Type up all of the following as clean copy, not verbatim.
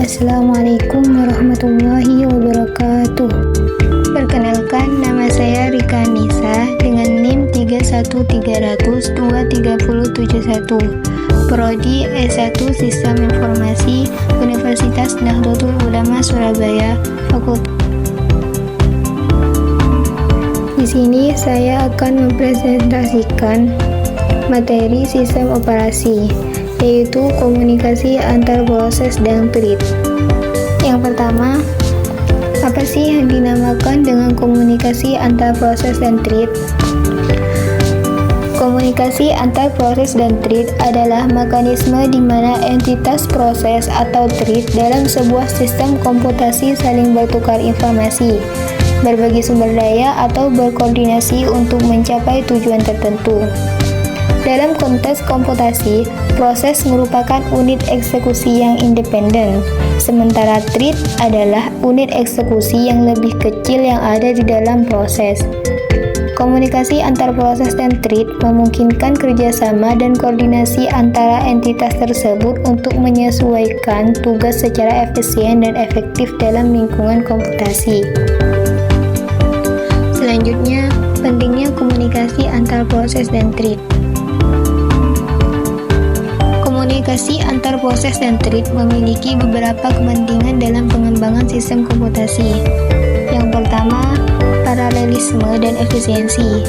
Assalamualaikum warahmatullahi wabarakatuh. Perkenalkan, nama saya Rika Nisa dengan NIM 31300230071, Prodi S1 Sistem Informasi, Universitas Nahdlatul Ulama Surabaya, Fakultas. Di sini saya akan mempresentasikan materi sistem operasi, yaitu komunikasi antar proses dan thread. Yang pertama, apa sih yang dinamakan dengan komunikasi antar proses dan thread? Komunikasi antar proses dan thread adalah mekanisme di mana entitas proses atau thread dalam sebuah sistem komputasi saling bertukar informasi, berbagi sumber daya, atau berkoordinasi untuk mencapai tujuan tertentu. Dalam konteks komputasi, proses merupakan unit eksekusi yang independen, sementara thread adalah unit eksekusi yang lebih kecil yang ada di dalam proses. Komunikasi antar proses dan thread memungkinkan kerjasama dan koordinasi antara entitas tersebut untuk menyesuaikan tugas secara efisien dan efektif dalam lingkungan komputasi. Selanjutnya, pentingnya komunikasi antar proses dan thread. Komunikasi antar proses dan thread memiliki beberapa kepentingan dalam pengembangan sistem komputasi. Yang pertama, paralelisme dan efisiensi.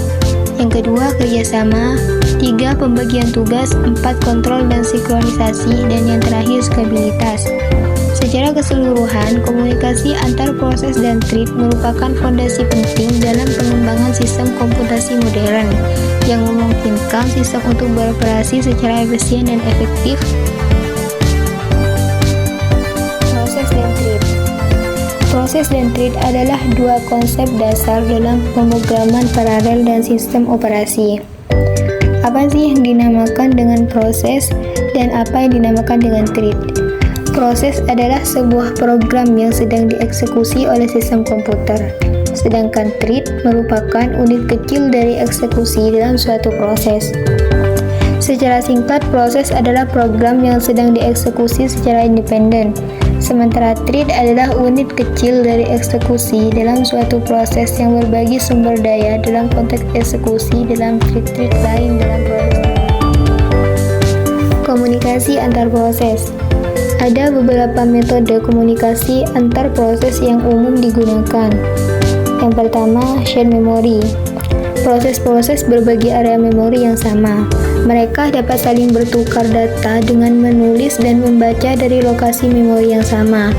Yang kedua, kerjasama. 3, pembagian tugas. 4, kontrol dan sinkronisasi. Dan yang terakhir, stabilitas. Secara keseluruhan, komunikasi antar proses dan thread merupakan fondasi penting dalam pengembangan sistem komputasi modern yang memungkinkan sistem untuk beroperasi secara efisien dan efektif. Proses dan thread. Proses dan thread adalah dua konsep dasar dalam pemrograman paralel dan sistem operasi. Apa sih yang dinamakan dengan proses dan apa yang dinamakan dengan thread? Proses adalah sebuah program yang sedang dieksekusi oleh sistem komputer, sedangkan thread merupakan unit kecil dari eksekusi dalam suatu proses. Secara singkat, proses adalah program yang sedang dieksekusi secara independen, sementara thread adalah unit kecil dari eksekusi dalam suatu proses yang berbagi sumber daya dalam konteks eksekusi dalam thread lain dalam proses. Komunikasi antar proses. Ada beberapa metode komunikasi antar proses yang umum digunakan. Yang pertama, shared memory. Proses-proses berbagi area memori yang sama. Mereka dapat saling bertukar data dengan menulis dan membaca dari lokasi memori yang sama.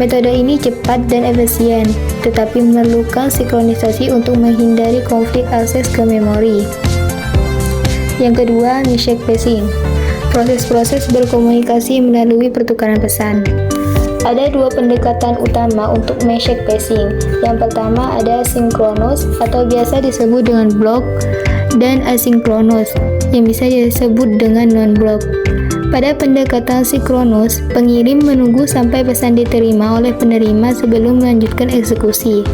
Metode ini cepat dan efisien, tetapi memerlukan sinkronisasi untuk menghindari konflik akses ke memori. Yang kedua, message passing. Proses-proses berkomunikasi melalui pertukaran pesan. Ada dua pendekatan utama untuk message passing. Yang pertama ada sinkronus atau biasa disebut dengan block, dan asinkronus yang bisa disebut dengan non-block. Pada pendekatan sinkronus, pengirim menunggu sampai pesan diterima oleh penerima sebelum melanjutkan eksekusi.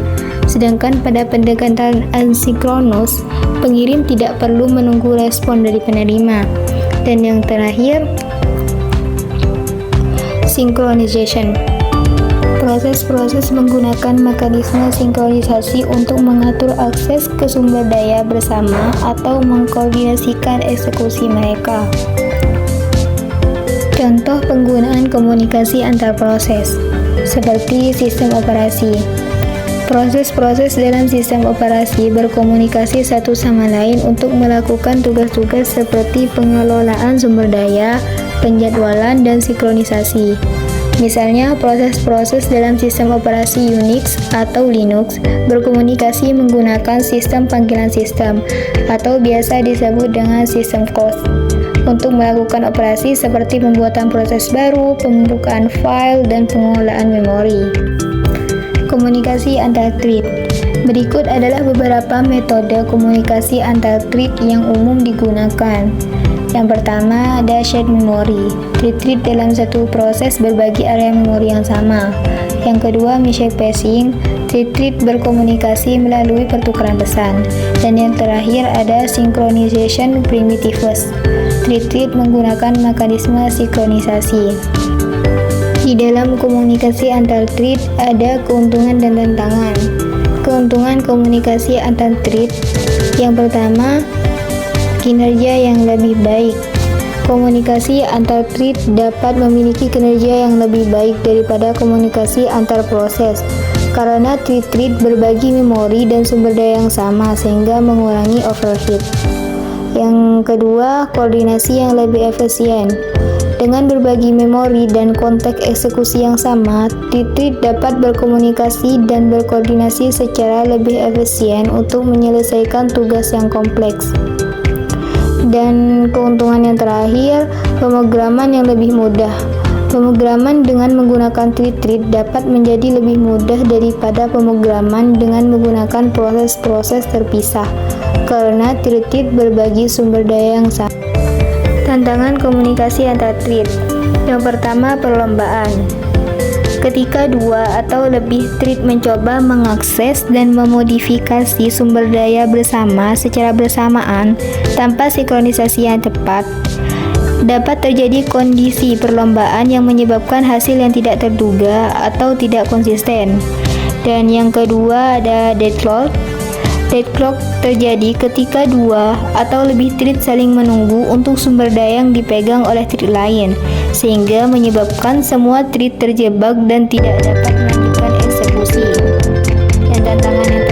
Sedangkan pada pendekatan asinkronus, pengirim tidak perlu menunggu respon dari penerima. Dan yang terakhir, synchronization. Proses-proses menggunakan mekanisme sinkronisasi untuk mengatur akses ke sumber daya bersama atau mengkoordinasikan eksekusi mereka. Contoh penggunaan komunikasi antar proses, seperti sistem operasi. Proses-proses dalam sistem operasi berkomunikasi satu sama lain untuk melakukan tugas-tugas seperti pengelolaan sumber daya, penjadwalan, dan sinkronisasi. Misalnya, proses-proses dalam sistem operasi Unix atau Linux berkomunikasi menggunakan sistem panggilan sistem atau biasa disebut dengan sistem calls untuk melakukan operasi seperti pembuatan proses baru, pembukaan file, dan pengelolaan memori. Komunikasi antar thread. Berikut adalah beberapa metode komunikasi antar thread yang umum digunakan. Yang pertama ada shared memory. Thread dalam satu proses berbagi area memori yang sama. Yang kedua, message passing. Thread berkomunikasi melalui pertukaran pesan. Dan yang terakhir ada synchronization primitives. Thread menggunakan mekanisme sinkronisasi. Di dalam komunikasi antar thread ada keuntungan dan tantangan. Keuntungan komunikasi antar thread yang pertama, kinerja yang lebih baik. Komunikasi antar thread dapat memiliki kinerja yang lebih baik daripada komunikasi antar proses karena thread berbagi memori dan sumber daya yang sama sehingga mengurangi overheat. Yang kedua, koordinasi yang lebih efisien. Dengan berbagi memori dan konteks eksekusi yang sama, thread dapat berkomunikasi dan berkoordinasi secara lebih efisien untuk menyelesaikan tugas yang kompleks. Dan keuntungan yang terakhir, pemrograman yang lebih mudah. Pemrograman dengan menggunakan thread dapat menjadi lebih mudah daripada pemrograman dengan menggunakan proses-proses terpisah, karena thread berbagi sumber daya yang sama. Tantangan komunikasi antar thread. Yang pertama, perlombaan. Ketika dua atau lebih thread mencoba mengakses dan memodifikasi sumber daya bersama secara bersamaan tanpa sinkronisasi yang tepat, dapat terjadi kondisi perlombaan yang menyebabkan hasil yang tidak terduga atau tidak konsisten. Dan yang kedua ada deadlock. Deadlock terjadi ketika dua atau lebih thread saling menunggu untuk sumber daya yang dipegang oleh thread lain, sehingga menyebabkan semua thread terjebak dan tidak dapat melanjutkan eksekusi. Dan tantangan yang